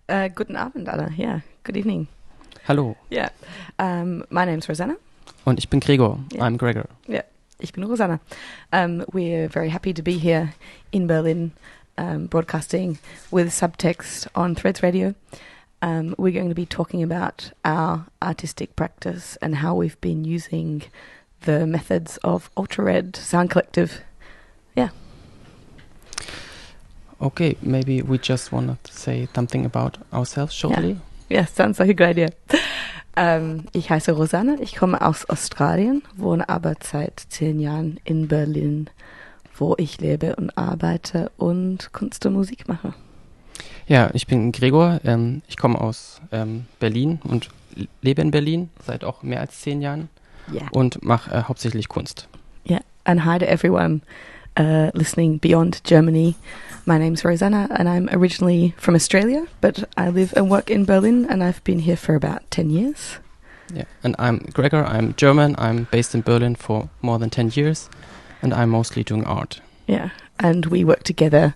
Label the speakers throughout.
Speaker 1: Guten Abend, Anna. Yeah, good evening.
Speaker 2: Hallo.
Speaker 1: Yeah. My name's Rosanna.
Speaker 2: Und ich bin Gregor.
Speaker 1: Yeah.
Speaker 2: I'm Gregor.
Speaker 1: Yeah, ich bin Rosanna. We're very happy to be here in Berlin, broadcasting with subtext on Threads Radio. We're going to be talking about our artistic practice and how we've been using the methods of Ultra-Red Sound Collective. Yeah.
Speaker 2: Okay, maybe we just want to say something about ourselves shortly.
Speaker 1: Yeah, sounds like a good idea. Ich heiße Rosanna, ich komme aus Australien, wohne aber seit 10 Jahren in Berlin, wo ich lebe und arbeite und Kunst und Musik mache.
Speaker 2: Ja, ich bin Gregor, ich komme aus Berlin und lebe in Berlin seit auch mehr als 10 Jahren und mache hauptsächlich Kunst.
Speaker 1: Yeah, and hi to everyone listening beyond Germany. My name's Rosanna and I'm originally from Australia, but I live and work in Berlin and I've been here for about 10 years.
Speaker 2: Yeah, and I'm Gregor, I'm German, I'm based in Berlin for more than 10 years and I'm mostly doing art.
Speaker 1: Yeah, and we work together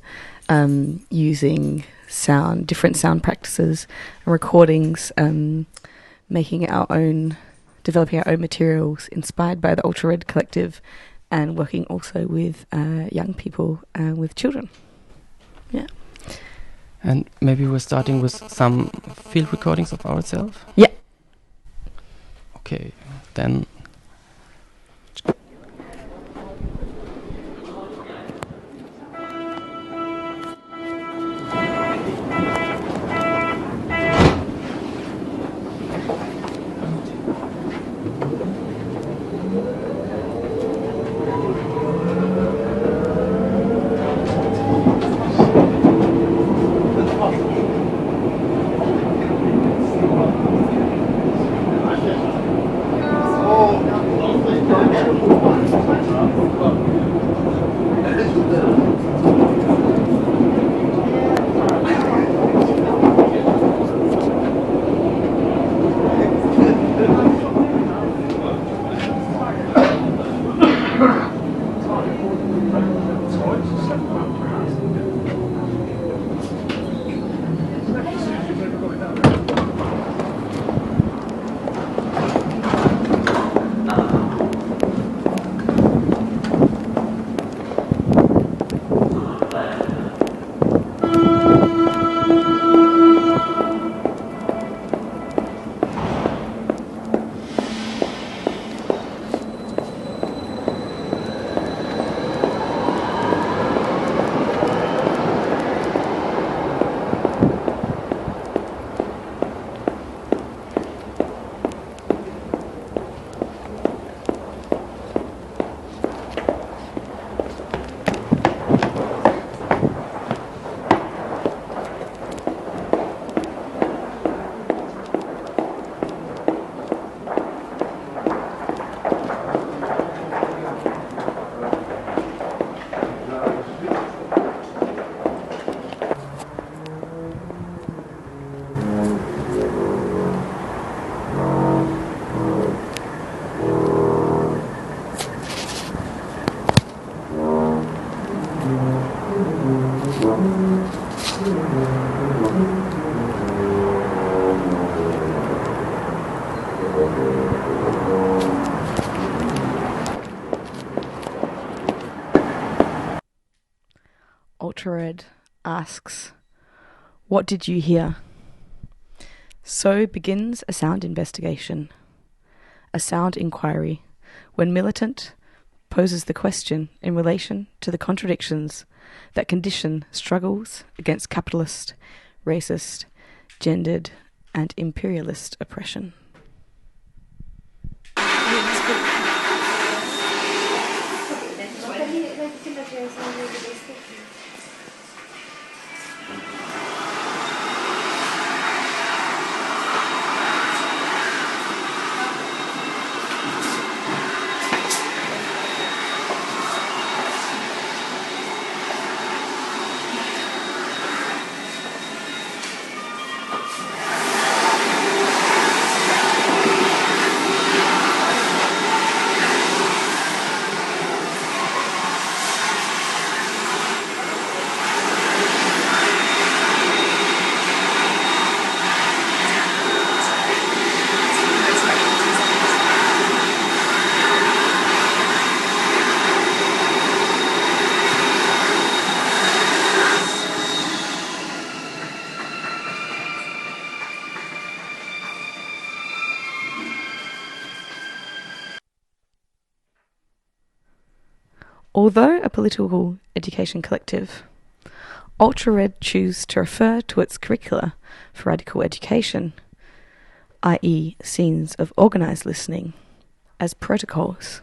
Speaker 1: using different sound practices and recordings, developing our own materials inspired by the Ultra-Red Collective and working also with young people and with children. Yeah.
Speaker 2: And maybe we're starting with some field recordings of ourselves?
Speaker 1: Yeah.
Speaker 2: Okay, then...
Speaker 1: Ultra-Red asks, "What did you hear?" So begins a sound investigation, a sound inquiry, when Militant poses the question in relation to the contradictions that condition struggles against capitalist, racist, gendered, and imperialist oppression. Although a political education collective, Ultra Red choose to refer to its curricula for radical education, i.e. scenes of organised listening, as protocols.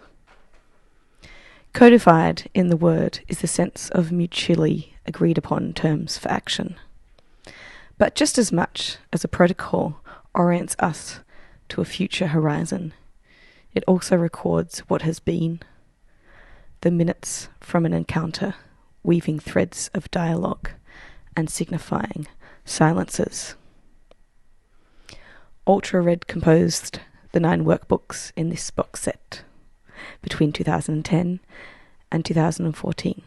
Speaker 1: Codified in the word is the sense of mutually agreed upon terms for action. But just as much as a protocol orients us to a future horizon, it also records what has been, the minutes from an encounter, weaving threads of dialogue and signifying silences. Ultra Red composed the 9 workbooks in this box set between 2010 and 2014.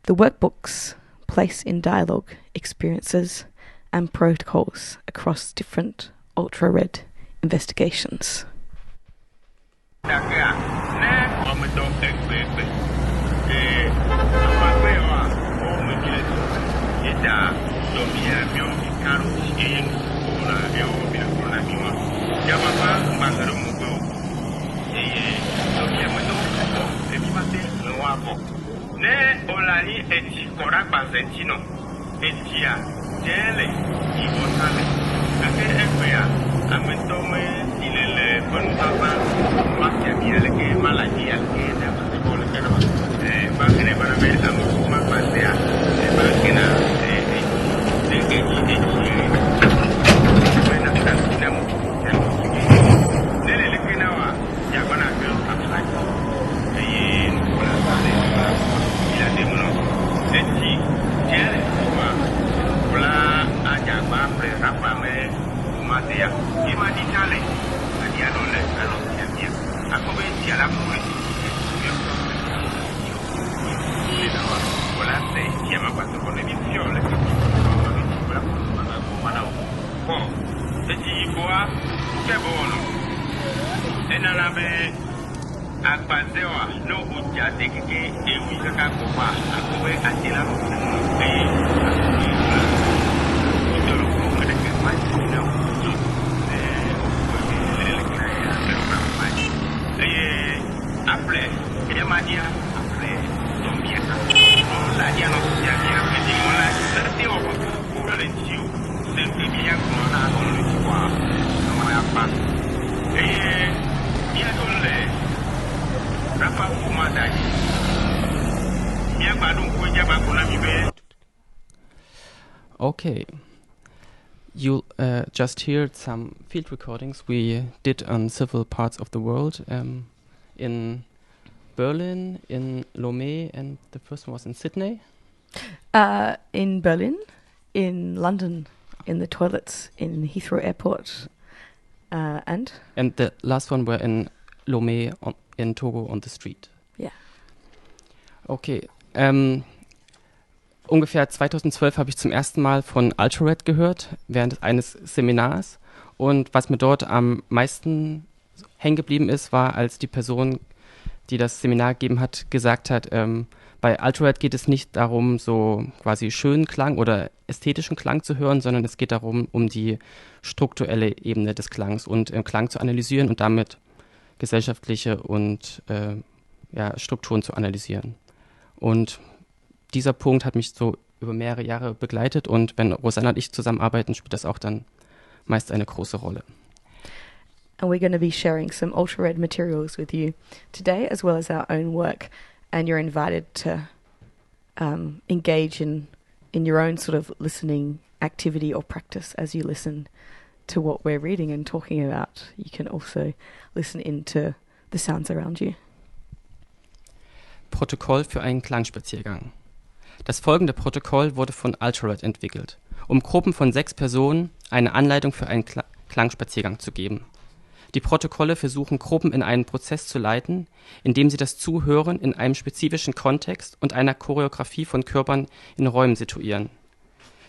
Speaker 1: The workbooks place in dialogue experiences and protocols across different Ultra Red investigations.
Speaker 3: Ne olani eti kora bazentino etia jele ibotale ake ekwea ametome silele bonutaba makia miele ke malakia ke na baseball ke no bakene para ver amu mapasea bakena ke buena tantina mu nele le kena wa ya bana ke apsako Akbazewa no uja dekeke ewi kaka kopa akowe atila
Speaker 2: Okay. You just heard some field recordings we did on several parts of the world, in Berlin, in Lomé, and the first one was in Sydney?
Speaker 1: In Berlin, in London, in the toilets in Heathrow Airport, and?
Speaker 2: And the last one were in Lomé in Togo on the street.
Speaker 1: Yeah.
Speaker 2: Okay. Ungefähr 2012 habe ich zum ersten Mal von Ultra Red gehört, während eines Seminars. Und was mir dort am meisten hängen geblieben ist, war, als die Person, die das Seminar gegeben hat, gesagt hat, bei Ultra Red geht es nicht darum, so quasi schönen Klang oder ästhetischen Klang zu hören, sondern es geht darum, um die strukturelle Ebene des Klangs und Klang zu analysieren und damit gesellschaftliche und Strukturen zu analysieren. Und dieser Punkt hat mich so über mehrere Jahre begleitet und wenn Rosanna und ich zusammenarbeiten, spielt das auch dann meist eine große Rolle.
Speaker 1: And we're going to be sharing some Ultra Red materials with you today, as well as our own work. And you're invited to engage in your own sort of listening activity or practice as you listen to what we're reading and talking about. You can also listen into the sounds around you.
Speaker 2: Protokoll für einen Klangspaziergang. Das folgende Protokoll wurde von Ultra Red entwickelt, um Gruppen von 6 Personen eine Anleitung für einen Klangspaziergang zu geben. Die Protokolle versuchen, Gruppen in einen Prozess zu leiten, indem sie das Zuhören in einem spezifischen Kontext und einer Choreografie von Körpern in Räumen situieren.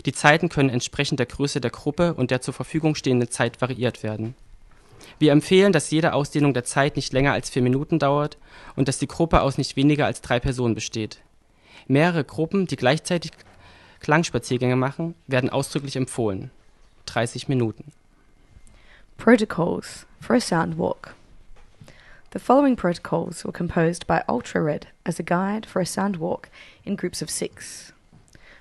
Speaker 2: Die Zeiten können entsprechend der Größe der Gruppe und der zur Verfügung stehenden Zeit variiert werden. Wir empfehlen, dass jede Ausdehnung der Zeit nicht länger als 4 Minuten dauert und dass die Gruppe aus nicht weniger als 3 Personen besteht. Mehrere Gruppen, die gleichzeitig Klangspaziergänge machen, werden ausdrücklich empfohlen. 30 Minuten.
Speaker 1: Protocols for a sound walk. The following protocols were composed by Ultra-Red as a guide for a sound walk in groups of 6.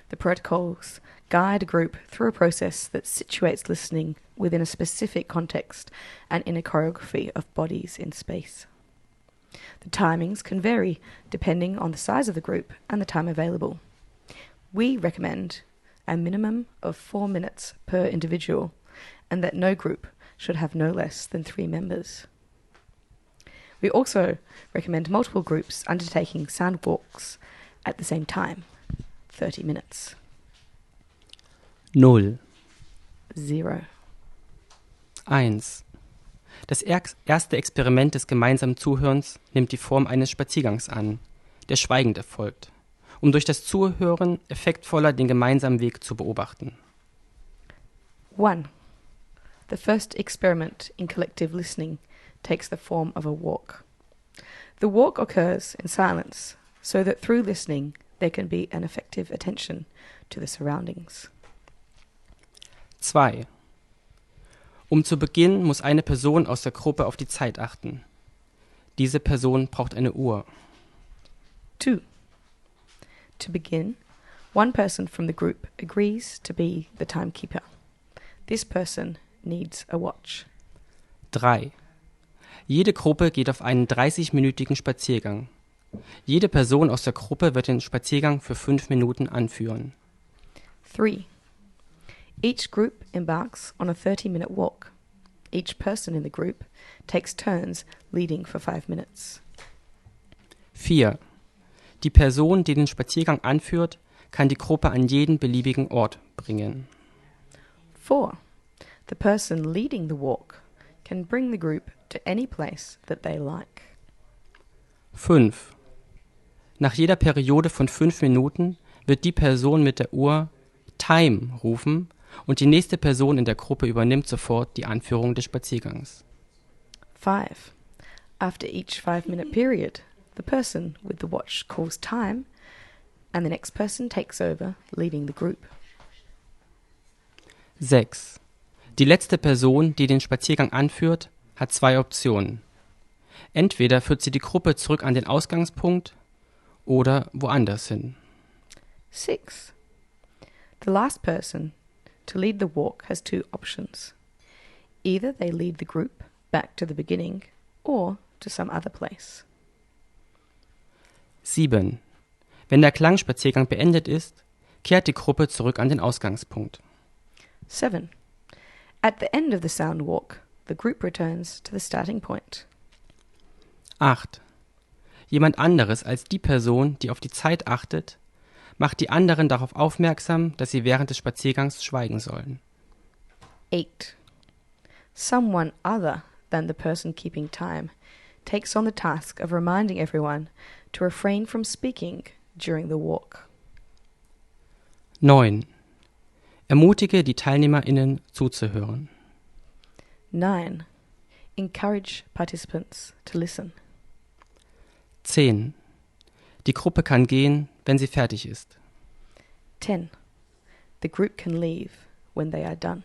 Speaker 1: The protocols guide a group through a process that situates listening within a specific context and in a choreography of bodies in space. The timings can vary depending on the size of the group and the time available. We recommend a minimum of 4 minutes per individual and that no group should have no less than 3 members. We also recommend multiple groups undertaking sound walks at the same time, 30 minutes.
Speaker 2: 0.
Speaker 1: 0.
Speaker 2: 1. Das erste Experiment des gemeinsamen Zuhörens nimmt die Form eines Spaziergangs an, der schweigend erfolgt, um durch das Zuhören effektvoller den gemeinsamen Weg zu beobachten.
Speaker 1: 1. The first experiment in collective listening takes the form of a walk. The walk occurs in silence, so that through listening there can be an effective attention to the surroundings.
Speaker 2: 2. Um zu beginnen, muss eine Person aus der Gruppe auf die Zeit achten. Diese Person braucht eine Uhr.
Speaker 1: 2. To begin, one person from the group agrees to be the timekeeper. This person needs a watch.
Speaker 2: 3. Jede Gruppe geht auf einen 30-minütigen Spaziergang. Jede Person aus der Gruppe wird den Spaziergang für 5 Minuten anführen.
Speaker 1: 3. Each group embarks on a 30-minute walk. Each person in the group takes turns leading for 5 minutes.
Speaker 2: 4. Die Person, die den Spaziergang anführt, kann die Gruppe an jeden beliebigen Ort bringen.
Speaker 1: 4. The person leading the walk can bring the group to any place that they like.
Speaker 2: 5. Nach jeder Periode von 5 Minuten wird die Person mit der Uhr Time rufen und die nächste Person in der Gruppe übernimmt sofort die Anführung des Spaziergangs.
Speaker 1: 5. After each 5-minute period, the person with the watch calls time and the next person takes over leading the group.
Speaker 2: 6. Die letzte Person, die den Spaziergang anführt, hat 2 Optionen. Entweder führt sie die Gruppe zurück an den Ausgangspunkt oder woanders hin.
Speaker 1: 6. The last person to lead the walk has 2 options. Either they lead the group back to the beginning or to some other place.
Speaker 2: 7. Wenn der Klangspaziergang beendet ist, kehrt die Gruppe zurück an den Ausgangspunkt.
Speaker 1: 7. At the end of the sound walk, the group returns to the starting point.
Speaker 2: 8. Jemand anderes als die Person, die auf die Zeit achtet, macht die anderen darauf aufmerksam, dass sie während des Spaziergangs schweigen sollen.
Speaker 1: 8. Someone other than the person keeping time takes on the task of reminding everyone to refrain from speaking during the walk.
Speaker 2: 9. Ermutige die TeilnehmerInnen zuzuhören.
Speaker 1: 9. Encourage participants to listen.
Speaker 2: 10. Die Gruppe kann gehen, wenn sie fertig ist.
Speaker 1: 10. The group can leave when they are done.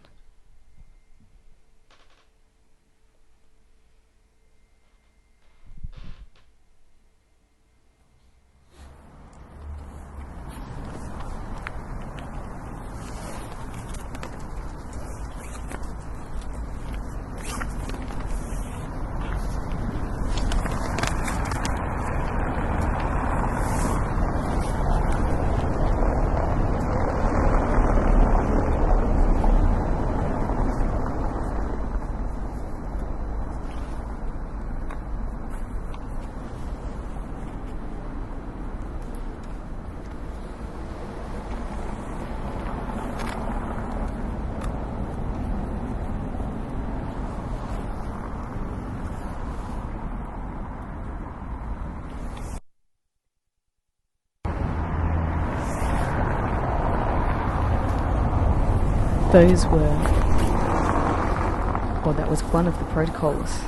Speaker 1: That was one of the protocols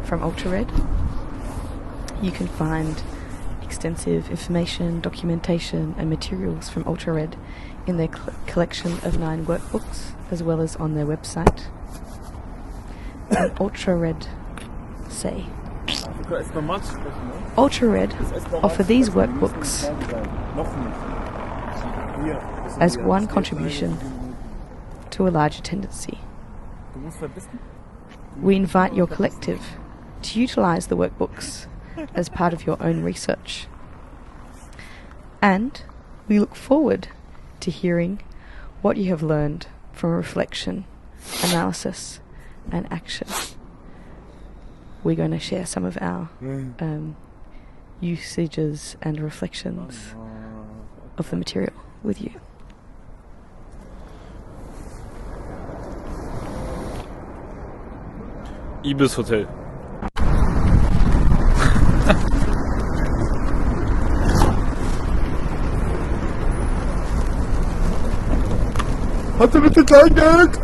Speaker 1: from Ultra-Red. You can find extensive information, documentation and materials from Ultra-Red in their collection of 9 workbooks, as well as on their website. And Ultra-Red say. Ultra-Red offer these workbooks as one contribution to a larger tendency. We invite your collective to utilise the workbooks as part of your own research. And we look forward to hearing what you have learned from reflection, analysis and action. We're going to share some of our usages and reflections of the material with you.
Speaker 4: Ibis Hotel. Hast du bitte Kleingeld?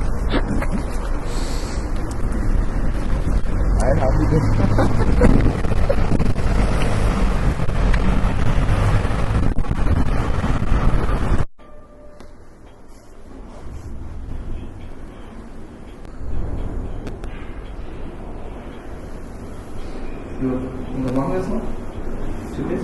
Speaker 4: Nein, haben die nicht.
Speaker 5: Und was machen wir jetzt noch? Tschüss.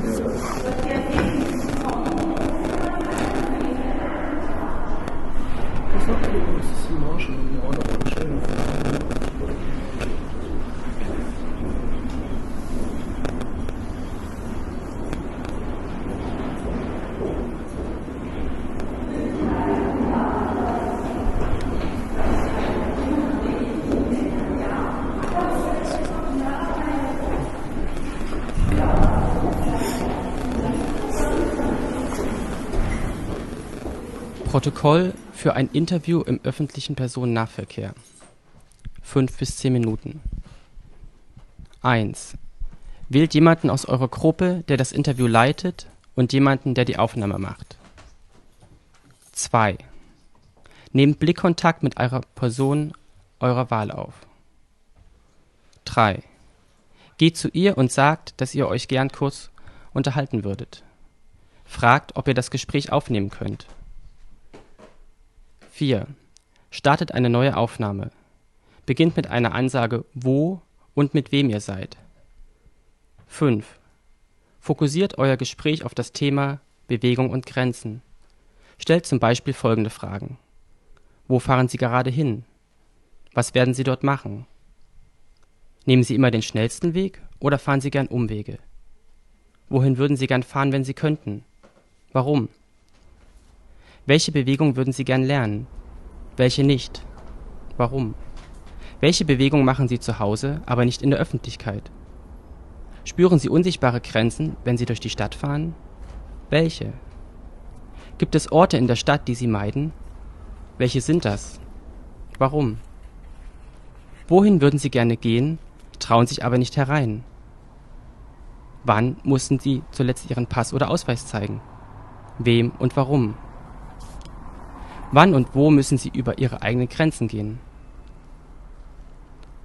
Speaker 2: Protokoll für ein Interview im öffentlichen Personennahverkehr. 5 bis 10 Minuten. 1. Wählt jemanden aus eurer Gruppe, der das Interview leitet, und jemanden, der die Aufnahme macht. 2. Nehmt Blickkontakt mit einer Person eurer Wahl auf. 3. Geht zu ihr und sagt, dass ihr euch gern kurz unterhalten würdet. Fragt, ob ihr das Gespräch aufnehmen könnt. 4. Startet eine neue Aufnahme. Beginnt mit einer Ansage, wo und mit wem ihr seid. 5. Fokussiert euer Gespräch auf das Thema Bewegung und Grenzen. Stellt zum Beispiel folgende Fragen. Wo fahren Sie gerade hin? Was werden Sie dort machen? Nehmen Sie immer den schnellsten Weg oder fahren Sie gern Umwege? Wohin würden Sie gern fahren, wenn Sie könnten? Warum? Welche Bewegung würden Sie gern lernen? Welche nicht? Warum? Welche Bewegung machen Sie zu Hause, aber nicht in der Öffentlichkeit? Spüren Sie unsichtbare Grenzen, wenn Sie durch die Stadt fahren? Welche? Gibt es Orte in der Stadt, die Sie meiden? Welche sind das? Warum? Wohin würden Sie gerne gehen, trauen sich aber nicht herein? Wann mussten Sie zuletzt Ihren Pass oder Ausweis zeigen? Wem und warum? Wann und wo müssen Sie über Ihre eigenen Grenzen gehen?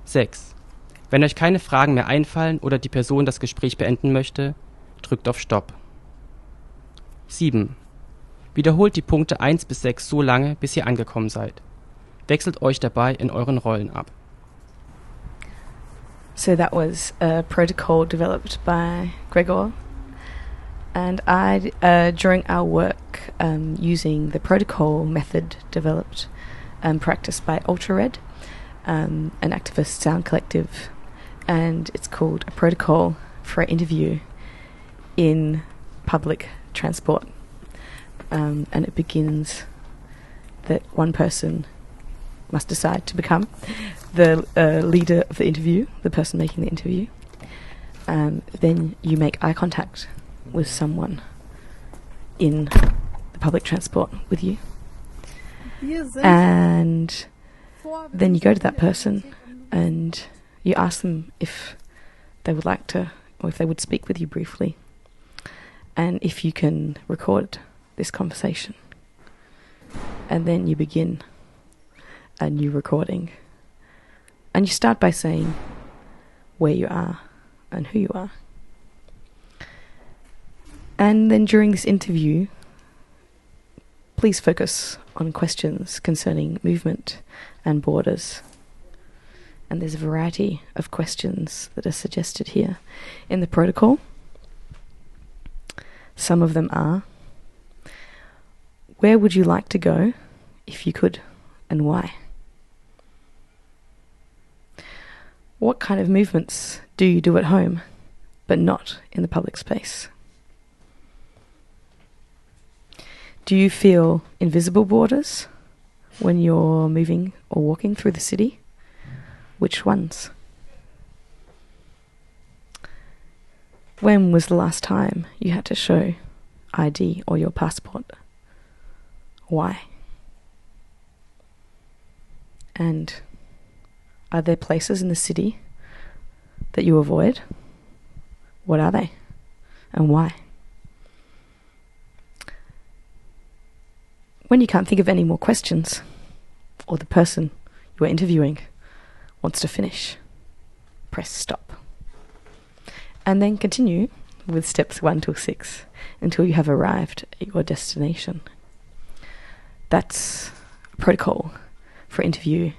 Speaker 2: 6. Wenn euch keine Fragen mehr einfallen oder die Person das Gespräch beenden möchte, drückt auf Stopp. 7. Wiederholt die Punkte 1 bis 6 so lange, bis ihr angekommen seid. Wechselt euch dabei in euren Rollen ab.
Speaker 1: So that was a protocol developed by Gregor, and I, during our work using the protocol method developed and practiced by Ultra-Red, an activist sound collective, and it's called a protocol for an interview in public transport. And it begins that one person must decide to become the leader of the interview, the person making the interview. Then you make eye contact with someone in the public transport with you. And then you go to that person and you ask them if they would like to, or if they would speak with you briefly. And if you can record this conversation. And then you begin a new recording. And you start by saying where you are and who you are. And then during this interview, please focus on questions concerning movement and borders. and there's a variety of questions that are suggested here in the protocol. Some of them are, where would you like to go if you could, and why? What kind of movements do you do at home, but not in the public space? Do you feel invisible borders when you're moving or walking through the city? Which ones? When was the last time you had to show ID or your passport? Why? And are there places in the city that you avoid? What are they? And why? When you can't think of any more questions, or the person you are interviewing wants to finish, press stop. And then continue with steps 1 till 6 until you have arrived at your destination. That's a protocol for interview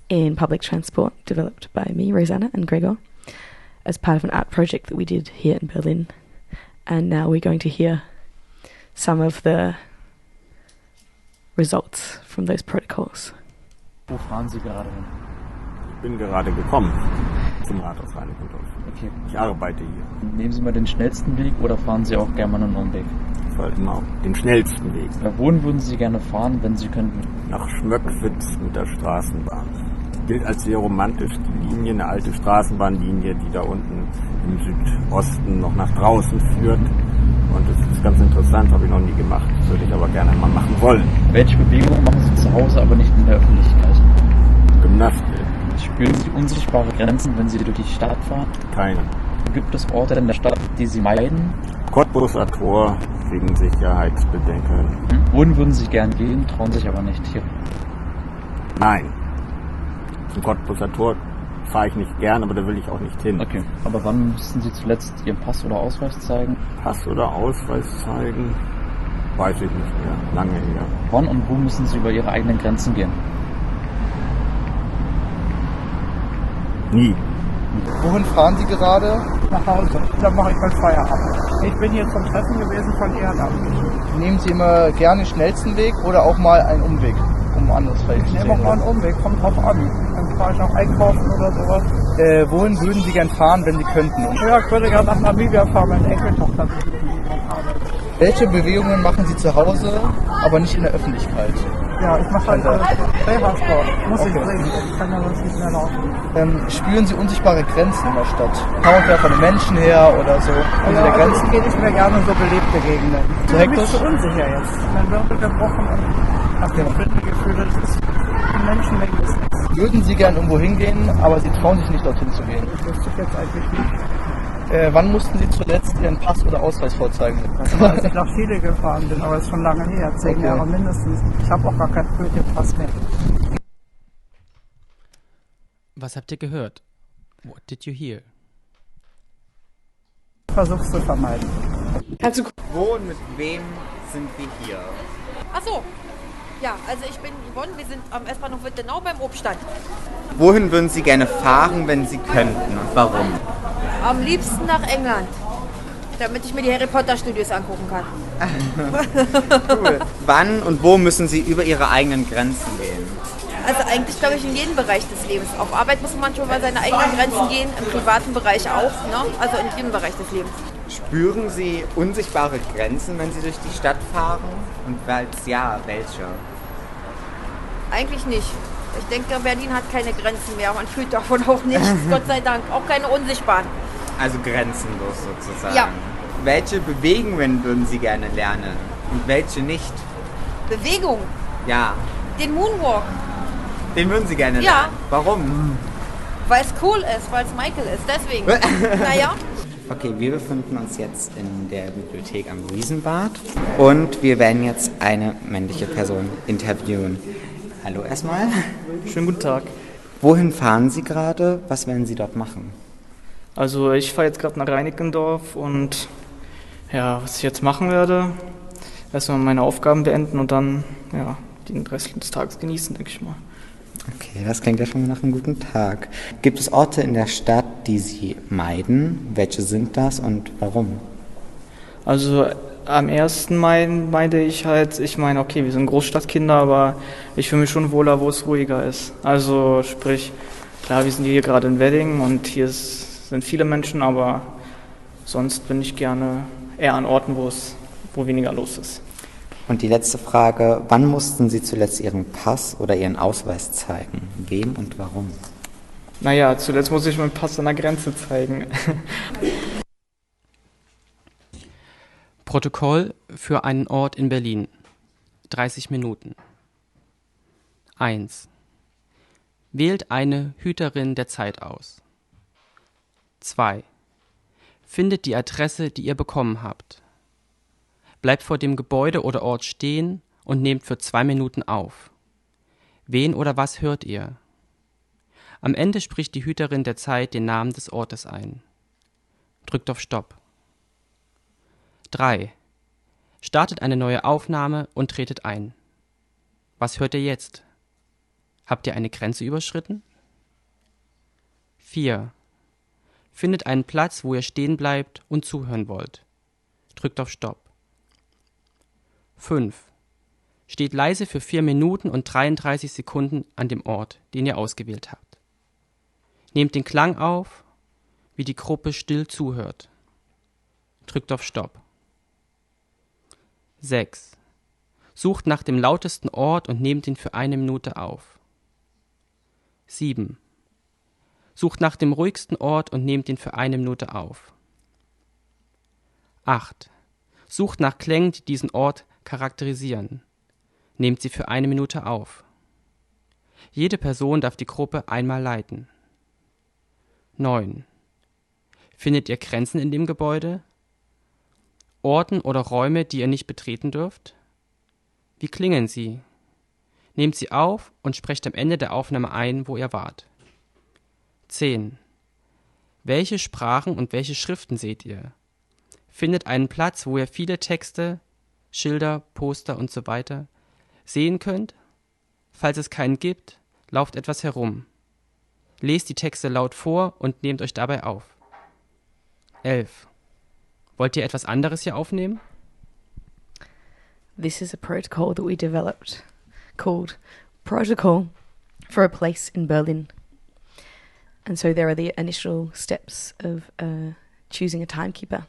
Speaker 1: in public transport developed by me, Rosanna, and Gregor as part of an art project that we did here in Berlin. And now we're going to hear some of the results from those protocols.
Speaker 5: Wo fahren Sie gerade hin?
Speaker 3: Ich bin gerade gekommen zum Rathaus Reinickendorf.
Speaker 5: Okay.
Speaker 3: Ich arbeite hier.
Speaker 5: Nehmen Sie mal den schnellsten Weg oder fahren Sie auch gerne mal einen Umweg?
Speaker 3: Ich fahre immer den schnellsten Weg.
Speaker 5: Wohin würden Sie gerne fahren, wenn Sie könnten?
Speaker 3: Nach Schmöckwitz mit der Straßenbahn. Gilt als sehr romantisch, die Linie, eine alte Straßenbahnlinie, die da unten im Südosten noch nach draußen führt. Und das ist ganz interessant, habe ich noch nie gemacht. Das würde ich aber gerne mal machen wollen.
Speaker 5: Welche Bewegungen machen Sie zu Hause, aber nicht in der Öffentlichkeit?
Speaker 3: Gymnastik.
Speaker 5: Spüren Sie unsichtbare Grenzen, wenn Sie durch die Stadt fahren?
Speaker 3: Keine.
Speaker 5: Gibt es Orte in der Stadt, die Sie meiden?
Speaker 3: Cottbuser Tor wegen Sicherheitsbedenken.
Speaker 5: Wohin würden Sie gern gehen, trauen sich aber nicht hier?
Speaker 3: Nein. Zum Cottbuser Tor fahre ich nicht gern, aber da will ich auch nicht hin.
Speaker 5: Okay. Aber wann müssten Sie zuletzt Ihren Pass oder Ausweis zeigen?
Speaker 3: Pass oder Ausweis zeigen? Weiß ich nicht mehr. Lange her.
Speaker 5: Wann und wo müssen Sie über Ihre eigenen Grenzen gehen?
Speaker 3: Nie.
Speaker 6: Wohin fahren Sie gerade?
Speaker 7: Nach Hause. Dann mache ich bald Feierabend. Ich bin hier zum Treffen gewesen von Ehrenamtlichen.
Speaker 6: Nehmen Sie immer gerne den schnellsten Weg oder auch mal einen Umweg, um ein anderes Feld zu
Speaker 7: Ich
Speaker 6: sehen?
Speaker 7: nehme auch mal einen Umweg, kommt drauf an. Dann fahre ich noch einkaufen oder sowas.
Speaker 6: Wohin würden Sie gern fahren, wenn Sie könnten?
Speaker 7: Ja, ich würde gerne nach Namibia fahren, meine Enkeltochter besuchen, die dort arbeitet.
Speaker 6: Welche Bewegungen machen Sie zu Hause, aber nicht in der Öffentlichkeit?
Speaker 7: Ja, ich mache halt Reha-Sport. Muss ich bringen. Ich kann ja sonst nicht mehr laufen.
Speaker 6: Spüren Sie unsichtbare Grenzen in der Stadt? Kaum von den Menschen her oder so? Haben Sie da
Speaker 7: Also
Speaker 6: Grenzen?
Speaker 7: ich gehe nicht mehr gerne in so belebte Gegenden. Ich
Speaker 6: Zu
Speaker 7: fühle mich
Speaker 6: hektisch?
Speaker 7: zu unsicher jetzt. Mein Wirbel gebrochen und habe den Gefühl, das ist die Menschenmenge ist nichts.
Speaker 6: Würden Sie gern irgendwo hingehen, aber Sie trauen sich nicht dorthin zu gehen?
Speaker 7: Das wüsste ich jetzt eigentlich nicht.
Speaker 6: Wann mussten Sie zuletzt Ihren Pass oder Ausweis vorzeigen?
Speaker 7: Als ich nach Chile gefahren bin, aber das ist schon lange her, 10
Speaker 6: Okay.
Speaker 7: Jahre mindestens. Ich habe auch gar keinen gültigen Pass mehr.
Speaker 2: Was habt ihr gehört? What did you hear?
Speaker 7: Versuch's zu vermeiden.
Speaker 8: Wo und mit wem sind wir hier?
Speaker 9: Ach so. Ja, also ich bin Yvonne, wir sind am S-Bahnhof Wittenau beim Obststand.
Speaker 8: Wohin würden Sie gerne fahren, wenn Sie könnten und warum?
Speaker 9: Am liebsten nach England, damit ich mir die Harry Potter Studios angucken kann.
Speaker 8: Cool. Wann und wo müssen Sie über Ihre eigenen Grenzen gehen?
Speaker 9: Also eigentlich glaube ich in jedem Bereich des Lebens. Auf Arbeit muss man schon über seine eigenen Grenzen gehen, im privaten Bereich auch, ne? Also in jedem Bereich des Lebens.
Speaker 8: Spüren Sie unsichtbare Grenzen, wenn Sie durch die Stadt fahren? Und falls ja, welche?
Speaker 9: Eigentlich nicht. Ich denke, Berlin hat keine Grenzen mehr. Man fühlt davon auch nichts, Gott sei Dank. Auch keine unsichtbaren.
Speaker 8: Also grenzenlos sozusagen.
Speaker 9: Ja.
Speaker 8: Welche Bewegungen würden Sie gerne lernen und welche nicht?
Speaker 9: Bewegung,
Speaker 8: Ja,
Speaker 9: den Moonwalk,
Speaker 8: den würden Sie gerne
Speaker 9: Ja.
Speaker 8: lernen. Warum?
Speaker 9: weil es cool ist, weil es Michael ist. Deswegen. Naja.
Speaker 8: Okay, wir befinden uns jetzt in der Bibliothek am Luisenbad und wir werden jetzt eine männliche Person interviewen. Hallo erstmal.
Speaker 10: Schönen guten Tag.
Speaker 8: Wohin fahren Sie gerade? Was werden Sie dort machen?
Speaker 10: Also ich fahre jetzt gerade nach Reinickendorf und ja, was ich jetzt machen werde, erstmal meine Aufgaben beenden und dann ja, den Rest des Tages genießen, denke ich mal.
Speaker 8: Okay, das klingt ja schon mal nach einem guten Tag. Gibt es Orte in der Stadt, die Sie meiden? Welche sind das und warum?
Speaker 10: Also am 1. Mai meinte ich halt, okay, wir sind Großstadtkinder, aber ich fühle mich schon wohler, wo es ruhiger ist. Also sprich, klar, wir sind hier gerade in Wedding und hier sind viele Menschen, aber sonst bin ich gerne eher an Orten, wo weniger los ist.
Speaker 8: Und die letzte Frage, wann mussten Sie zuletzt Ihren Pass oder Ihren Ausweis zeigen? Wem und warum?
Speaker 10: Naja, zuletzt muss ich meinen Pass an der Grenze zeigen.
Speaker 2: Protokoll für einen Ort in Berlin. 30 Minuten. 1. Wählt eine Hüterin der Zeit aus. 2. Findet die Adresse, die ihr bekommen habt. Bleibt vor dem Gebäude oder Ort stehen und nehmt für 2 Minuten auf. Wen oder was hört ihr? Am Ende spricht die Hüterin der Zeit den Namen des Ortes ein. Drückt auf Stopp. 3. Startet eine neue Aufnahme und tretet ein. Was hört ihr jetzt? Habt ihr eine Grenze überschritten? 4. Findet einen Platz, wo ihr stehen bleibt und zuhören wollt. Drückt auf Stopp. 5. Steht leise für 4 Minuten und 33 Sekunden an dem Ort, den ihr ausgewählt habt. Nehmt den Klang auf, wie die Gruppe still zuhört. Drückt auf Stopp. 6. Sucht nach dem lautesten Ort und nehmt ihn für 1 Minute auf. 7. Sucht nach dem ruhigsten Ort und nehmt ihn für 1 Minute auf. 8. Sucht nach Klängen, die diesen Ort charakterisieren. Nehmt sie für 1 Minute auf. Jede Person darf die Gruppe einmal leiten. 9. Findet ihr Grenzen in dem Gebäude? Orten oder Räume, die ihr nicht betreten dürft? Wie klingen sie? Nehmt sie auf und sprecht am Ende der Aufnahme ein, wo ihr wart. 10. Welche Sprachen und welche Schriften seht ihr? Findet einen Platz, wo ihr viele Texte, Schilder, Poster und so weiter sehen könnt. Falls es keinen gibt, lauft etwas herum. Lest die Texte laut vor und nehmt euch dabei auf. 11. Wollt ihr etwas anderes hier aufnehmen?
Speaker 1: This is a protocol that we developed called Protocol for a Place in Berlin. And so there are the initial steps of choosing a timekeeper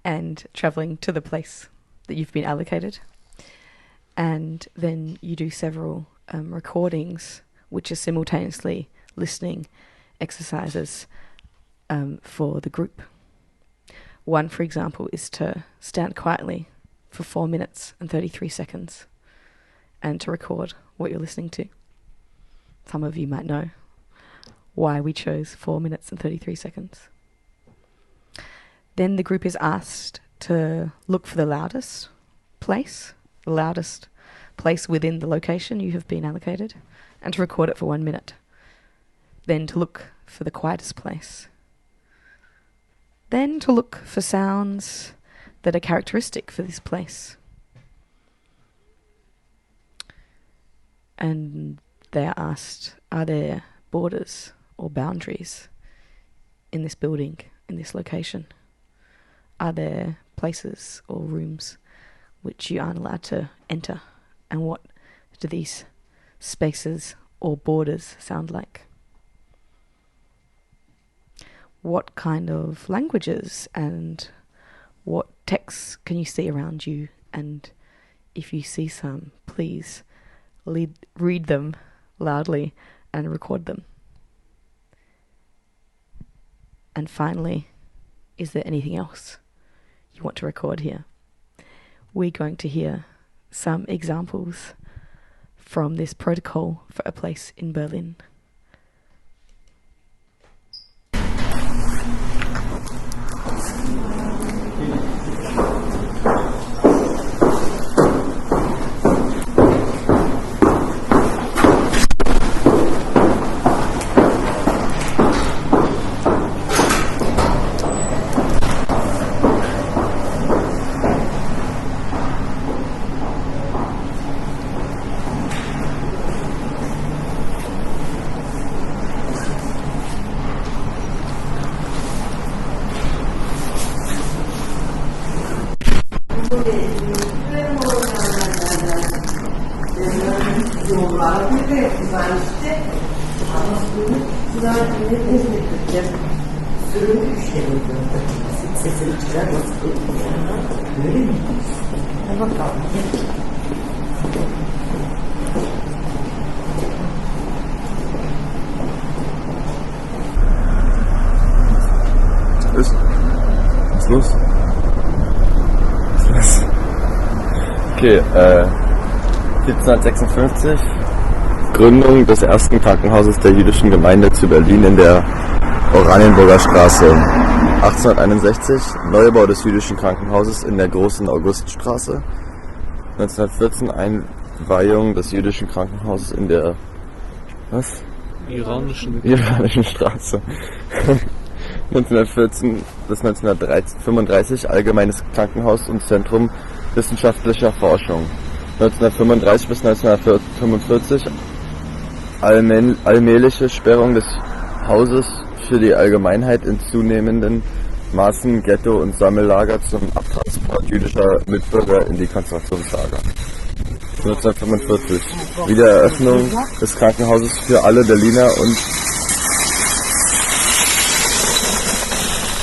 Speaker 1: and travelling to the place that you've been allocated. And then you do several recordings, which are simultaneously listening exercises for the group. One, for example, is to stand quietly for 4 minutes and 33 seconds and to record what you're listening to. Some of you might know why we chose 4 minutes and 33 seconds. Then the group is asked to look for the loudest place within the location you have been allocated, and to record it for 1 minute. Then to look for the quietest place. Then to look for sounds that are characteristic for this place. And they are asked, are there borders or boundaries in this building, in this location? Are there places or rooms which you aren't allowed to enter? And what do these spaces or borders sound like? What kind of languages and what texts can you see around you? And if you see some, please read them loudly and record them. And finally, is there anything else you want to record here? We're going to hear some examples from this protocol for a place in Berlin.
Speaker 11: Was ist los? Okay, 1756, Gründung des ersten Krankenhauses der jüdischen Gemeinde zu Berlin in der Oranienburger Straße. 1861, Neubau des jüdischen Krankenhauses in der Großen Auguststraße. 1914, Einweihung des jüdischen Krankenhauses in der Iranischen Straße. 1914 bis 1935 Allgemeines Krankenhaus und Zentrum wissenschaftlicher Forschung. 1935 bis 1945 allmähliche Sperrung des Hauses für die Allgemeinheit in zunehmenden Maßen Ghetto und Sammellager zum Abtransport jüdischer Mitbürger in die Konzentrationslager. 1945 Wiedereröffnung des Krankenhauses für alle Berliner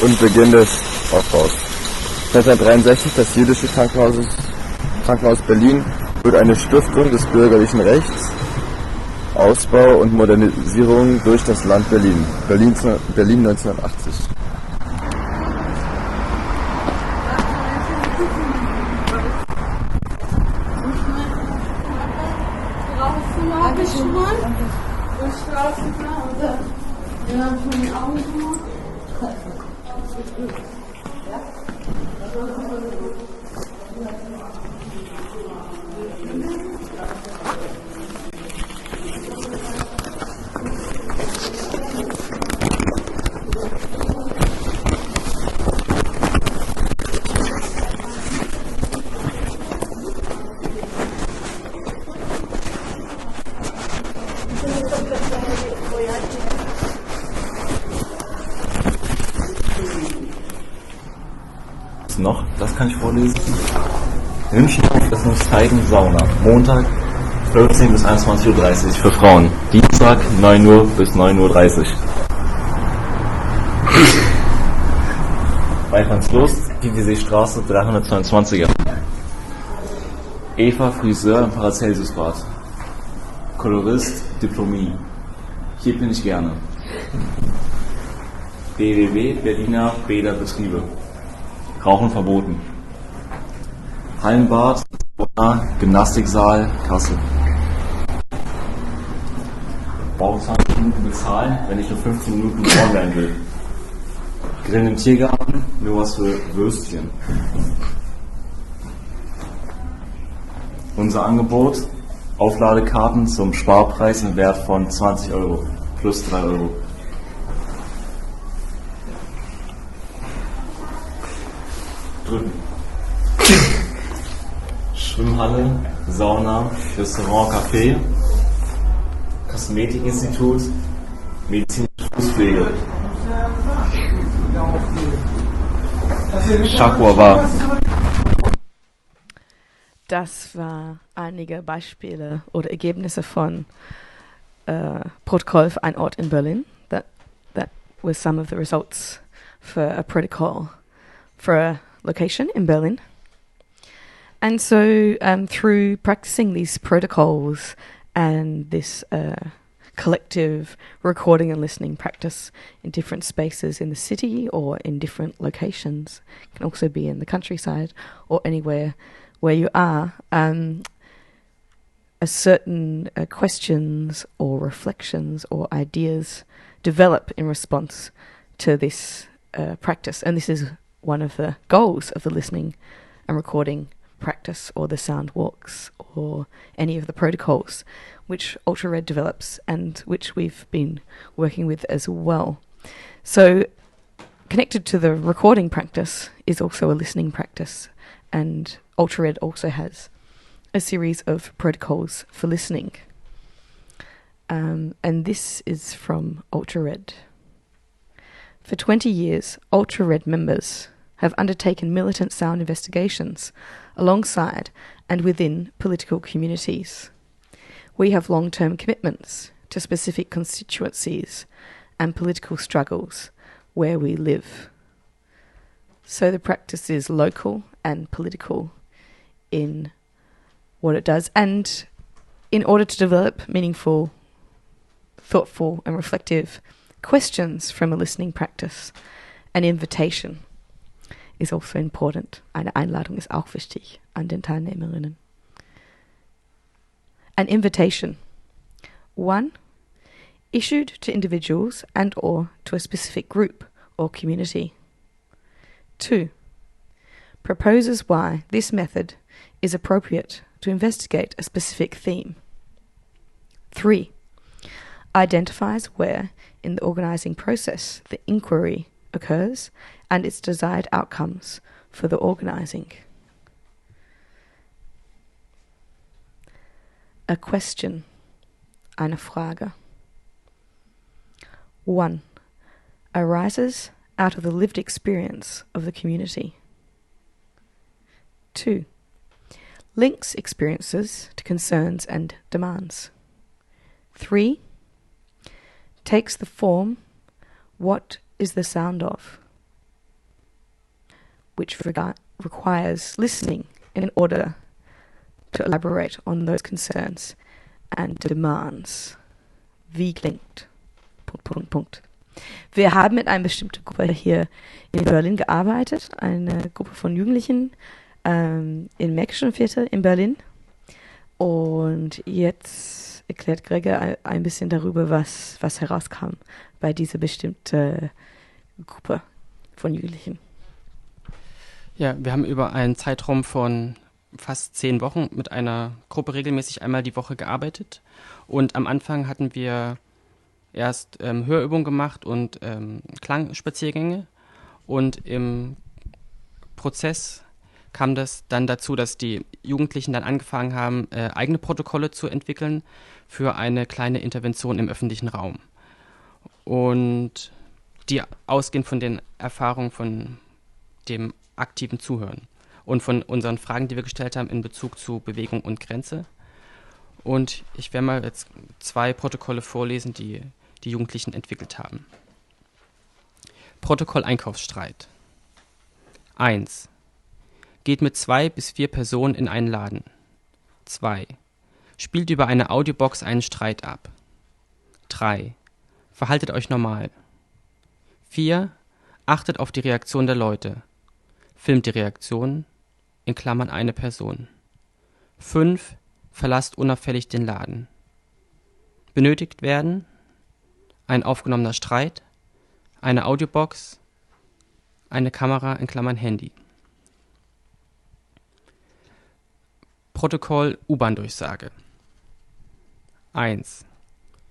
Speaker 11: und Beginn des Aufbaus. 1963 das jüdische Krankenhaus Berlin wird eine Stiftung des bürgerlichen Rechts, Ausbau und Modernisierung durch das Land Berlin. Berlin 1980.
Speaker 12: Noch, das kann ich vorlesen. München-Öffnungszeiten Sauna. Montag 14 bis 21.30 Uhr für Frauen. Dienstag 9 Uhr bis 9.30 Uhr. Weidmannslust, Straße 322er. Eva Friseur im Paracelsusbad. Kolorist, Diplomie. Hier bin ich gerne. BWW Berliner Bäder Betriebe. Rauchen verboten. Hallenbad, Gymnastiksaal, Kassel. Brauche 20 Minuten bezahlen, wenn ich nur 15 Minuten geboren werden will. Grillen im Tiergarten, nur was für Würstchen. Unser Angebot, Aufladekarten zum Sparpreis im Wert von 20 Euro plus 3 Euro. Drücken. Schwimmhalle, Sauna, Restaurant, Café, Kosmetikinstitut, medizinische Fußpflege. Chakoa.
Speaker 1: Das war einige Beispiele oder Ergebnisse von Protokoll für einen Ort in Berlin. That was some of the results for a protocol for a location in Berlin. And so through practicing these protocols and this collective recording and listening practice in different spaces in the city or in different locations, it can also be in the countryside or anywhere where you are, a certain questions or reflections or ideas develop in response to this practice. And this is one of the goals of the listening and recording practice or the sound walks or any of the protocols which Ultra Red develops and which we've been working with as well. So connected to the recording practice is also a listening practice, and Ultra Red also has a series of protocols for listening. And this is from Ultra Red. For 20 years, Ultra Red members have undertaken militant sound investigations alongside and within political communities. We have long-term commitments to specific constituencies and political struggles where we live. So the practice is local and political in what it does. And in order to develop meaningful, thoughtful and reflective questions from a listening practice, an invitation is also important. Eine Einladung ist auch wichtig an den Teilnehmerinnen. An invitation. 1. Issued to individuals and or to a specific group or community. 2. Proposes why this method is appropriate to investigate a specific theme. 3. Identifies where in the organizing process the inquiry occurs and its desired outcomes for the organizing. A question, eine Frage. 1. Arises out of the lived experience of the community. 2. Links experiences to concerns and demands. 3. Takes the form, what is the sound of, which requires listening in order to elaborate on those concerns and demands. Wie klingt? ... Wir haben mit einer bestimmten Gruppe hier in Berlin gearbeitet, eine Gruppe von Jugendlichen im Märkischen Viertel in Berlin. Und jetzt erklärt Gregor ein bisschen darüber, was herauskam bei dieser bestimmten Gruppe von Jugendlichen.
Speaker 2: Ja, wir haben über einen Zeitraum von fast 10 Wochen mit einer Gruppe regelmäßig einmal die Woche gearbeitet. Und am Anfang hatten wir erst Hörübungen gemacht und Klangspaziergänge. Und im Prozess kam das dann dazu, dass die Jugendlichen dann angefangen haben, eigene Protokolle zu entwickeln für eine kleine Intervention im öffentlichen Raum. Und die ausgehen von den Erfahrungen von dem aktiven Zuhören und von unseren Fragen, die wir gestellt haben in Bezug zu Bewegung und Grenze. Und ich werde mal jetzt 2 Protokolle vorlesen, die die Jugendlichen entwickelt haben. Protokoll Einkaufsstreit. 1. Geht mit 2 bis 4 Personen in einen Laden. 2. Spielt über eine Audiobox einen Streit ab. 3. Verhaltet euch normal. 4. Achtet auf die Reaktion der Leute. Filmt die Reaktion, in Klammern eine Person. 5. Verlasst unauffällig den Laden. Benötigt werden: ein aufgenommener Streit, eine Audiobox, eine Kamera in Klammern Handy. Protokoll U-Bahn-Durchsage. 1.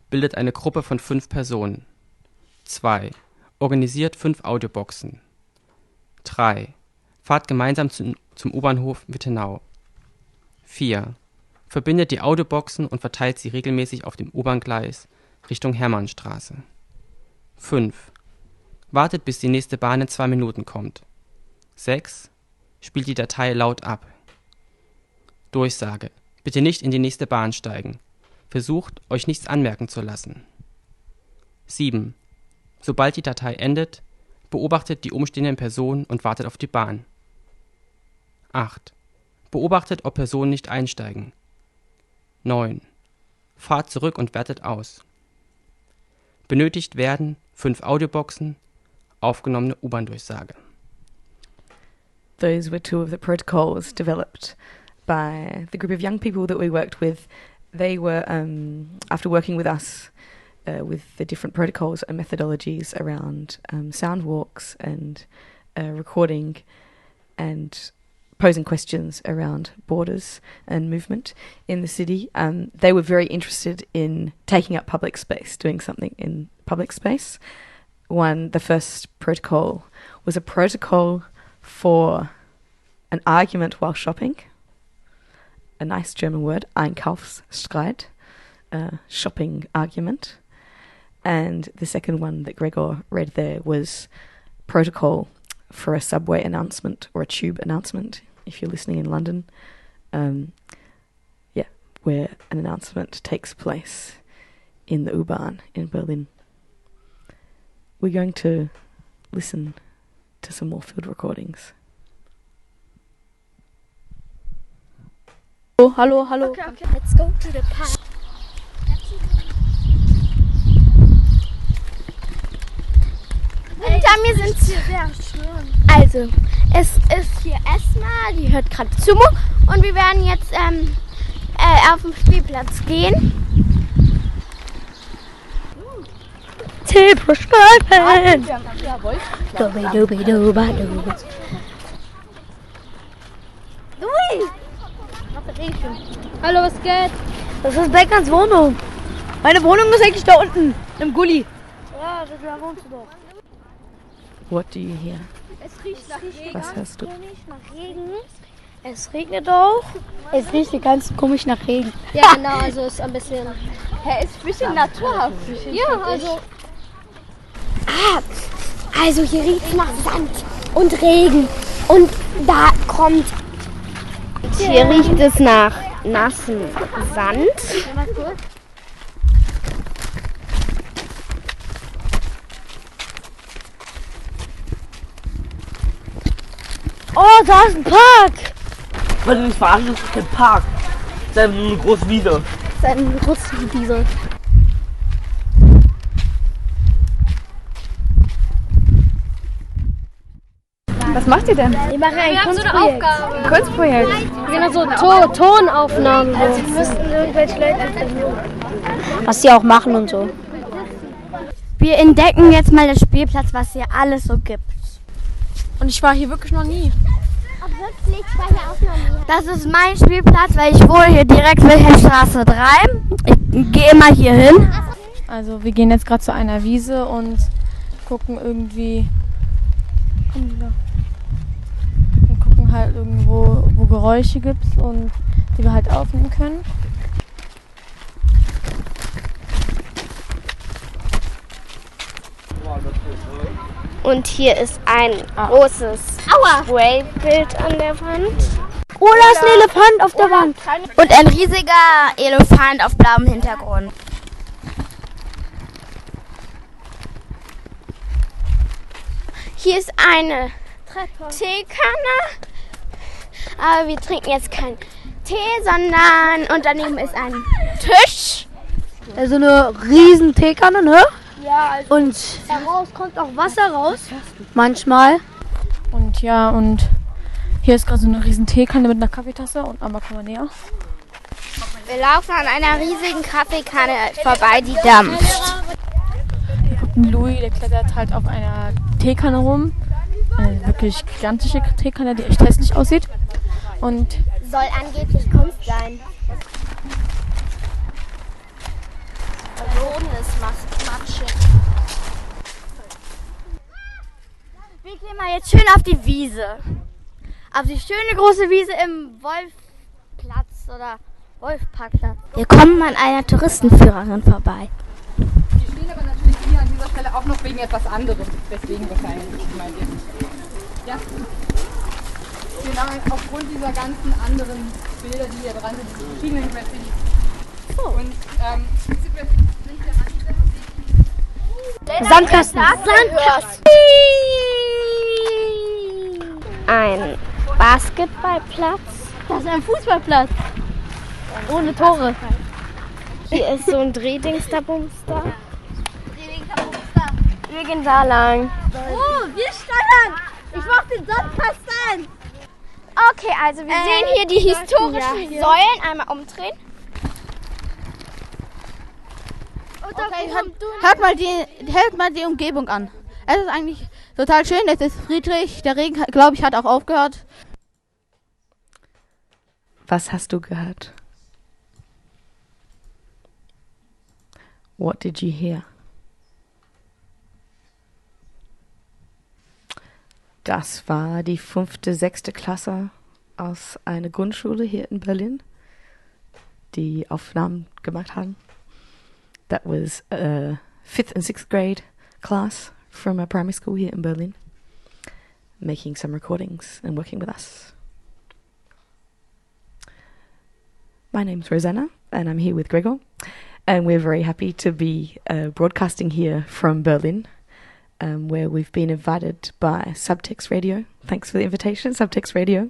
Speaker 2: Bildet eine Gruppe von 5 Personen. 2. Organisiert 5 Audioboxen. 3. Fahrt gemeinsam zum U-Bahnhof Wittenau. 4. Verbindet die Audioboxen und verteilt sie regelmäßig auf dem U-Bahn-Gleis Richtung Hermannstraße. 5. Wartet, bis die nächste Bahn in 2 Minuten kommt. 6. Spielt die Datei laut ab. Durchsage: Bitte nicht in die nächste Bahn steigen. Versucht, euch nichts anmerken zu lassen. 7. Sobald die Datei endet, beobachtet die umstehenden Personen und wartet auf die Bahn. 8. Beobachtet, ob Personen nicht einsteigen. 9. Fahrt zurück und wertet aus. Benötigt werden 5 Audioboxen, aufgenommene U-Bahn-Durchsage.
Speaker 1: Those were 2 of the protocols developed by the group of young people that we worked with. They were, after working with us, with the different protocols and methodologies around sound walks and recording and posing questions around borders and movement in the city. They were very interested in taking up public space, doing something in public space. The first protocol was a protocol for an argument while shopping. A nice German word, Einkaufsstreit, shopping argument. And the second one that Gregor read there was protocol for a subway announcement or a tube announcement, if you're listening in London. where an announcement takes place in the U-Bahn in Berlin. We're going to listen to some more field recordings.
Speaker 13: Oh, hallo, hallo.
Speaker 14: Okay, let's go to the park. Hinter mir sind hier sehr schön. Also, es ist hier Esma, die hört gerade zu und wir werden jetzt auf den Spielplatz gehen. Zebrastreifen!
Speaker 13: Hallo, was geht?
Speaker 14: Das ist Beckers Wohnung. Meine Wohnung ist eigentlich da unten, im Gully. Ja, da wohnst du doch.
Speaker 1: What do you hear?
Speaker 14: Es riecht nach Regen.
Speaker 1: Was hörst du?
Speaker 14: Nach Regen. Es regnet auch. Es riecht ganz komisch nach Regen.
Speaker 13: Ja, genau, also ist ein bisschen...
Speaker 14: Ja, ist ein bisschen naturhaft.
Speaker 13: Ja, also...
Speaker 14: Also hier riecht es nach Sand und Regen. Und da kommt... Hier riecht es nach nassem Sand. Oh, da ist ein Park!
Speaker 15: Wenn du mich verarschen, das ist kein Park. Das ist einfach nur eine große Wiese.
Speaker 14: Das ist eine große Wiese.
Speaker 13: Was macht ihr denn?
Speaker 14: Wir machen ein Kunstprojekt.
Speaker 13: Ein Kunstprojekt? Genau, so Tonaufnahmen.
Speaker 14: Also wir müssten irgendwelche Leute interviewen. Was sie auch machen und so. Wir entdecken jetzt mal den Spielplatz, was hier alles so gibt.
Speaker 13: Und ich war hier wirklich noch nie.
Speaker 14: Ach wirklich? Ich war hier auch noch nie. Das ist mein Spielplatz, weil ich wohne hier direkt Wilhelmstraße 3. Ich gehe immer hier hin.
Speaker 10: Also wir gehen jetzt gerade zu einer Wiese und gucken irgendwie... Wir gucken halt irgendwo, wo Geräusche gibt und die wir halt aufnehmen können.
Speaker 14: Und hier ist ein großes Spraybild an der Wand. Oh, da ist ein Elefant auf der Wand. Und ein riesiger Elefant auf blauem Hintergrund. Hier ist eine Teekanne. Aber wir trinken jetzt keinen Tee, sondern und daneben ist ein Tisch.
Speaker 13: Also eine riesen Teekanne, ne?
Speaker 14: Ja, also
Speaker 13: und
Speaker 14: daraus kommt auch Wasser raus.
Speaker 13: Manchmal.
Speaker 10: Und ja, und hier ist gerade so eine riesen Teekanne mit einer Kaffeetasse und einmal kommen wir näher.
Speaker 14: Wir laufen an einer riesigen Kaffeekanne vorbei, die dampft.
Speaker 10: Louis, der klettert halt auf einer Teekanne rum. Eine wirklich gigantische Teekanne, die echt hässlich aussieht. Und
Speaker 14: soll angeblich Kunst sein. Der Boden ist matschig. Wir gehen mal jetzt schön auf die Wiese. Auf die schöne große Wiese im Wolfplatz oder Wolfparkplatz. Wir kommen an einer Touristenführerin vorbei.
Speaker 16: Die stehen aber natürlich hier an dieser Stelle auch noch wegen etwas anderem. Deswegen wahrscheinlich, meint ihr. Ja. Genau, aufgrund dieser ganzen anderen Bilder, die hier dran sind, die verschiedenen Graffitis. Und diese Graffitis sind ja an
Speaker 14: Sandkasten. Sandkasten. Ein Basketballplatz.
Speaker 13: Das ist ein Fußballplatz.
Speaker 14: Ohne Tore. Hier ist so ein Drehdingsterbumster. Wir gehen da lang.
Speaker 13: Oh, wir steuern. Ich mach den Sandkasten.
Speaker 14: Okay, also wir sehen hier die historischen Säulen. Einmal umdrehen.
Speaker 13: Okay, hört mal die Umgebung an. Es ist eigentlich total schön. Es ist friedlich. Der Regen, glaube ich, hat auch aufgehört.
Speaker 1: Was hast du gehört? What did you hear? Das war die 5., 6. Klasse aus einer Grundschule hier in Berlin, die Aufnahmen gemacht haben. That was a 5th and 6th grade class from a primary school here in Berlin, making some recordings and working with us. My name's Rosanna, and I'm here with Gregor, and we're very happy to be broadcasting here from Berlin, where we've been invited by Subtext Radio. Thanks for the invitation, Subtext Radio,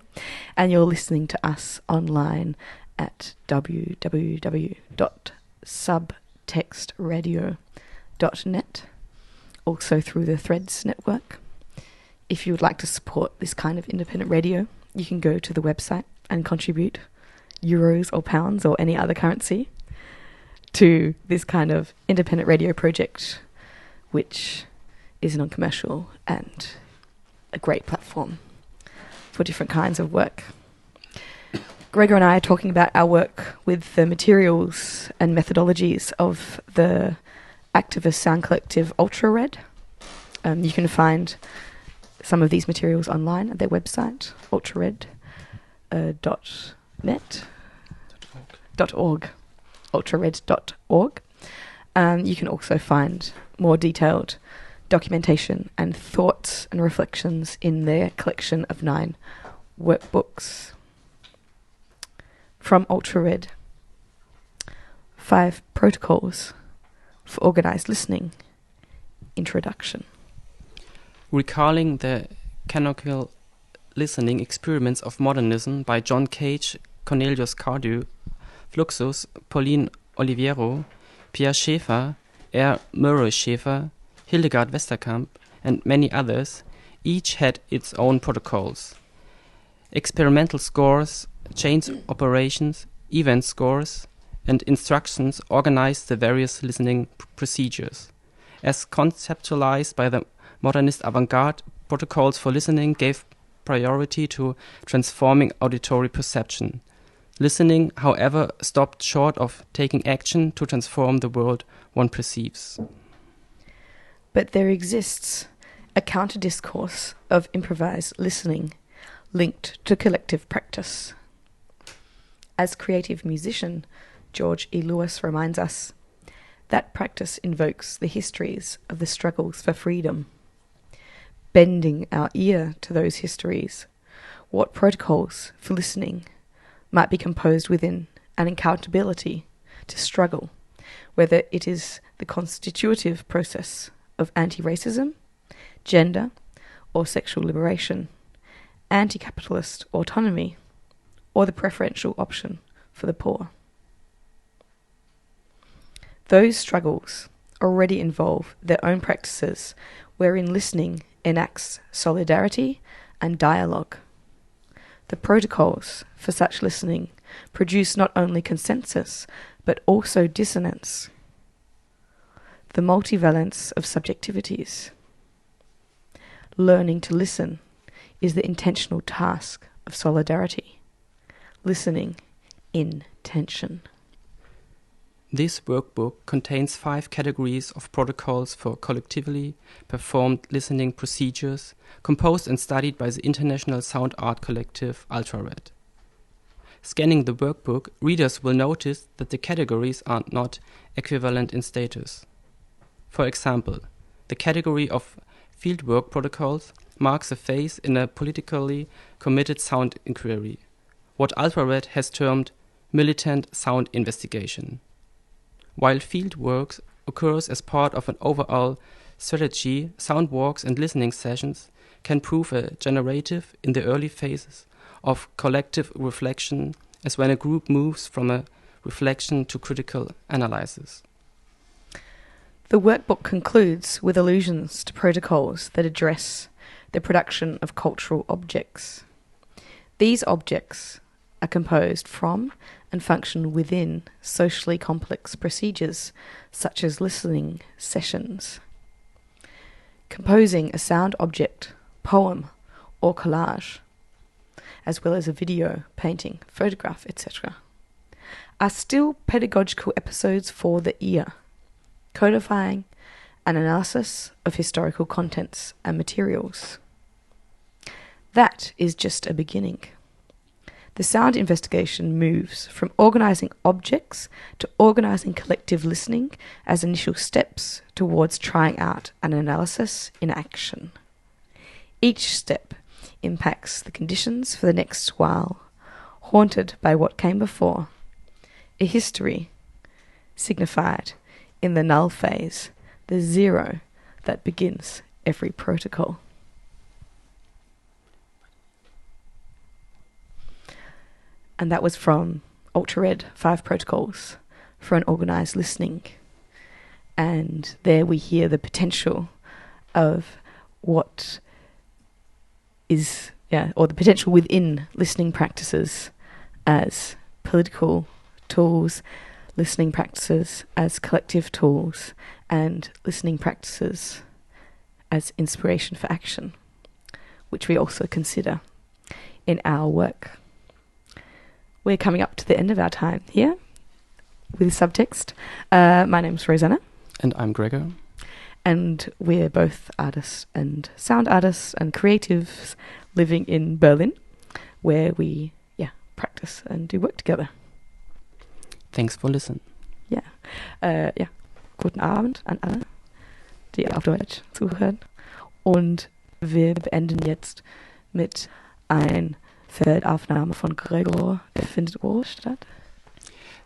Speaker 1: and you're listening to us online at www.subtextradio.net, also through the Threads network. If you would like to support this kind of independent radio, you can go to the website and contribute euros or pounds or any other currency to this kind of independent radio project, which is non-commercial and a great platform for different kinds of work. Gregor and I are talking about our work with the materials and methodologies of the activist sound collective Ultra Red. You can find some of these materials online at their website, ultrared.net.org, ultrared.org. You can also find more detailed documentation and thoughts and reflections in their collection of 9 workbooks. From Ultra Red, 5 protocols for organized listening. Introduction.
Speaker 2: Recalling the canonical listening experiments of modernism by John Cage, Cornelius Cardew, Fluxus, Pauline Oliviero, Pierre Schaeffer, R. Murray Schaeffer, Hildegard Westerkamp, and many others, each had its own protocols. Experimental scores, chains operations, event scores, and instructions organized the various listening procedures. As conceptualized by the modernist avant-garde, protocols for listening gave priority to transforming auditory perception. Listening, however, stopped short of taking action to transform the world one perceives.
Speaker 1: But there exists a counter-discourse of improvised listening linked to collective practice. As creative musician, George E. Lewis reminds us, that practice invokes the histories of the struggles for freedom. Bending our ear to those histories, what protocols for listening might be composed within an accountability to struggle, whether it is the constitutive process of anti-racism, gender, or sexual liberation, anti-capitalist autonomy, or the preferential option for the poor. Those struggles already involve their own practices wherein listening enacts solidarity and dialogue. The protocols for such listening produce not only consensus, but also dissonance, the multivalence of subjectivities. Learning to listen is the intentional task of solidarity, listening in tension.
Speaker 2: This workbook contains 5 categories of protocols for collectively performed listening procedures, composed and studied by the international sound art collective Ultra Red. Scanning the workbook, readers will notice that the categories are not equivalent in status. For example, the category of fieldwork protocols marks a phase in a politically committed sound inquiry, what Ultra Red has termed militant sound investigation. While field work occurs as part of an overall strategy, sound walks and listening sessions can prove a generative in the early phases of collective reflection, as when a group moves from a reflection to critical analysis.
Speaker 1: The workbook concludes with allusions to protocols that address the production of cultural objects. These objects are composed from and function within socially complex procedures such as listening sessions. Composing a sound object, poem, or collage, as well as a video, painting, photograph, etc., are still pedagogical episodes for the ear, codifying an analysis of historical contents and materials. That is just a beginning. The sound investigation moves from organising objects to organising collective listening as initial steps towards trying out an analysis in action. Each step impacts the conditions for the next while, haunted by what came before, a history signified in the null phase, the zero that begins every protocol. And that was from ultra-red 5 protocols for an organized listening. And there we hear the potential of what is, or the potential within listening practices as political tools, listening practices as collective tools, and listening practices as inspiration for action, which we also consider in our work. We're coming up to the end of our time here with subtext. My name's Rosanna.
Speaker 2: And I'm Gregor.
Speaker 1: And we're both artists and sound artists and creatives living in Berlin, where we practice and do work together.
Speaker 2: Thanks for listening.
Speaker 1: Guten Abend an alle, die auf Deutsch zuhören. Und wir beenden jetzt mit einer Feldaufnahme von Gregor. Der findet wo statt?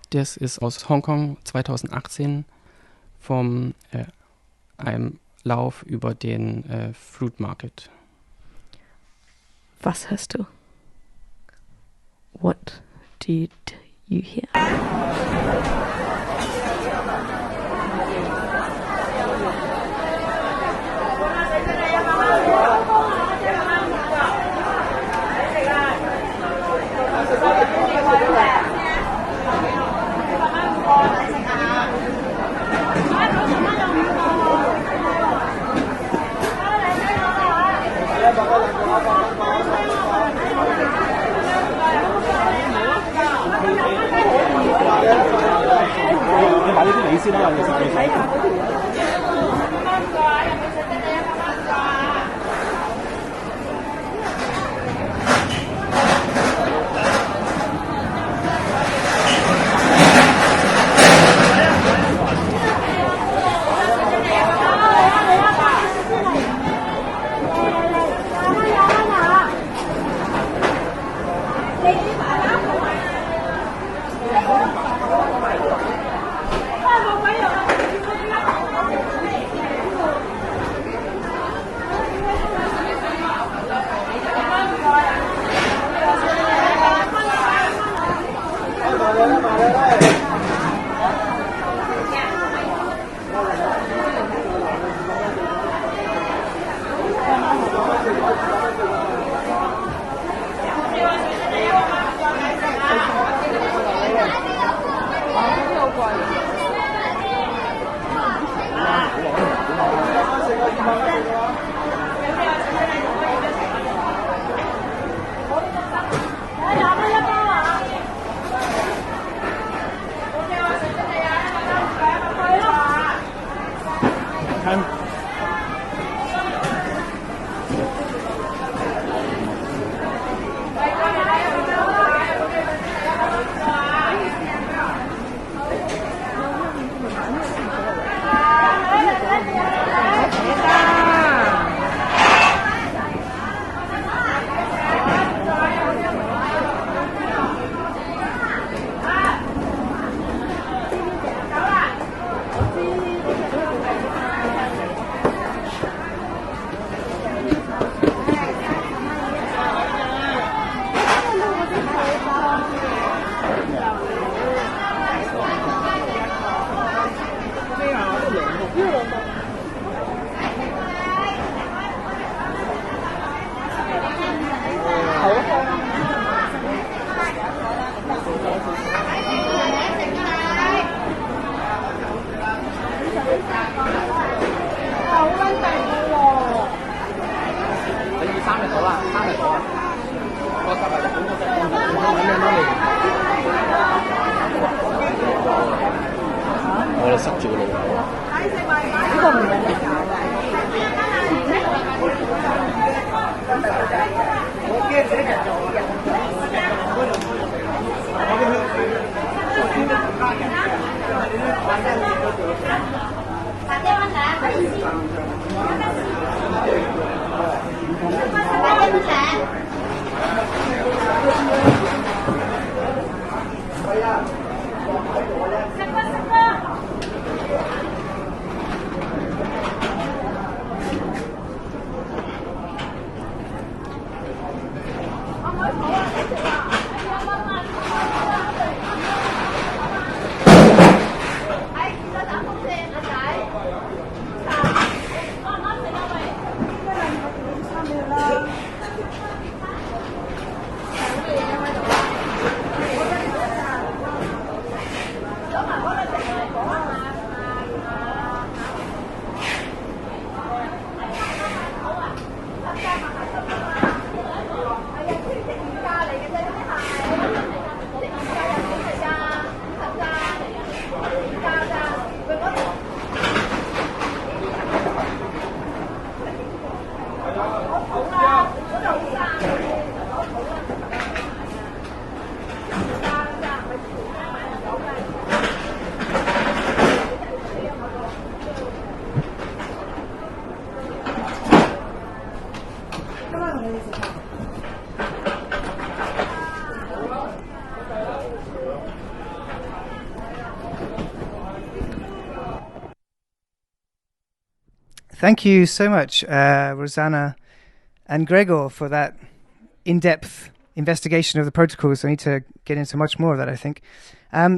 Speaker 2: Das ist aus Hongkong 2018 vom einem Lauf über den Fruit Market.
Speaker 1: Was hörst du? What did you hear?
Speaker 6: Thank you so much, Rosanna and Gregor, for that in-depth investigation of the protocols. I need to get into much more of that, I think.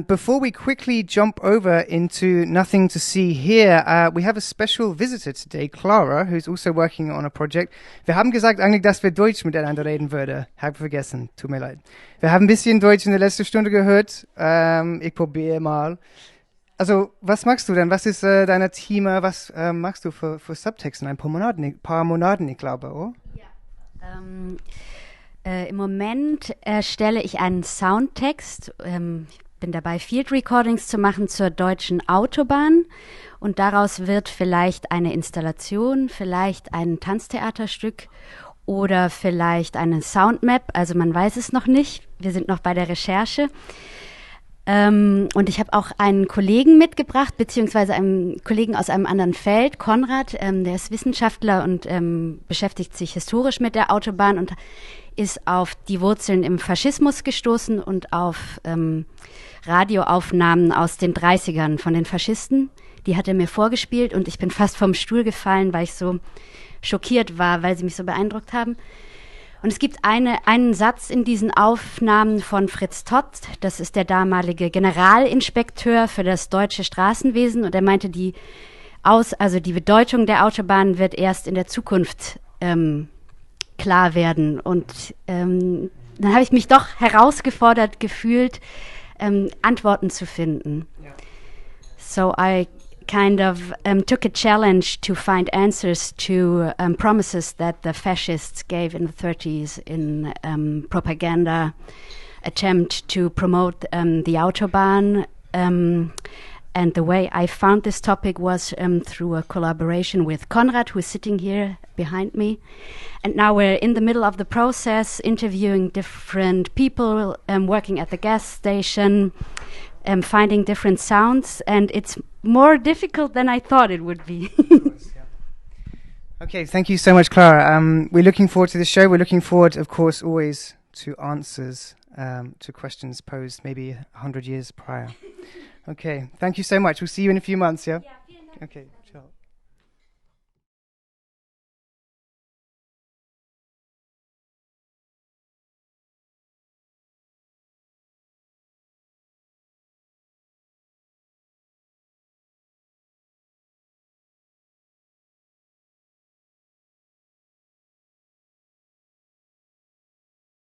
Speaker 6: Before we quickly jump over into Nothing to See Here, we have a special visitor today, Clara, who's also working on a project. Wir haben gesagt eigentlich, dass wir Deutsch miteinander reden würden. Hab vergessen, tut mir leid. Wir haben ein bisschen Deutsch in der letzten Stunde gehört. Ich probiere mal. Also, was machst du denn? Was ist dein Team? Was machst du für Subtext in ein paar Monaten, ich glaube, oder?
Speaker 17: Ja. Im Moment erstelle ich einen Soundtext. Ich bin dabei, Field Recordings zu machen zur deutschen Autobahn. Und daraus wird vielleicht eine Installation, vielleicht ein Tanztheaterstück oder vielleicht eine Soundmap. Also man weiß es noch nicht. Wir sind noch bei der Recherche. Und ich habe auch einen Kollegen mitgebracht, beziehungsweise einen Kollegen aus einem anderen Feld, Konrad, der ist Wissenschaftler und beschäftigt sich historisch mit der Autobahn und ist auf die Wurzeln im Faschismus gestoßen und auf Radioaufnahmen aus den 30ern von den Faschisten. Die hat er mir vorgespielt und ich bin fast vom Stuhl gefallen, weil ich so schockiert war, weil sie mich so beeindruckt haben. Und es gibt einen Satz in diesen Aufnahmen von Fritz Todt, das ist der damalige Generalinspekteur für das deutsche Straßenwesen, und er meinte, die Bedeutung der Autobahn wird erst in der Zukunft klar werden. Und dann habe ich mich doch herausgefordert gefühlt, Antworten zu finden. Ja. So I kind of took a challenge to find answers to promises that the fascists gave in the 30s in propaganda attempt to promote the Autobahn. And the way I found this topic was through a collaboration with Konrad, who is sitting here behind me. And now we're in the middle of the process, interviewing different people, working at the gas station, finding different sounds, and it's more difficult than I thought it would be.
Speaker 6: Okay, thank you so much, Clara. We're looking forward to the show. We're looking forward, of course, always to answers to questions posed maybe 100 years prior. Okay, thank you so much. We'll see you in a few months, yeah? Okay, ciao.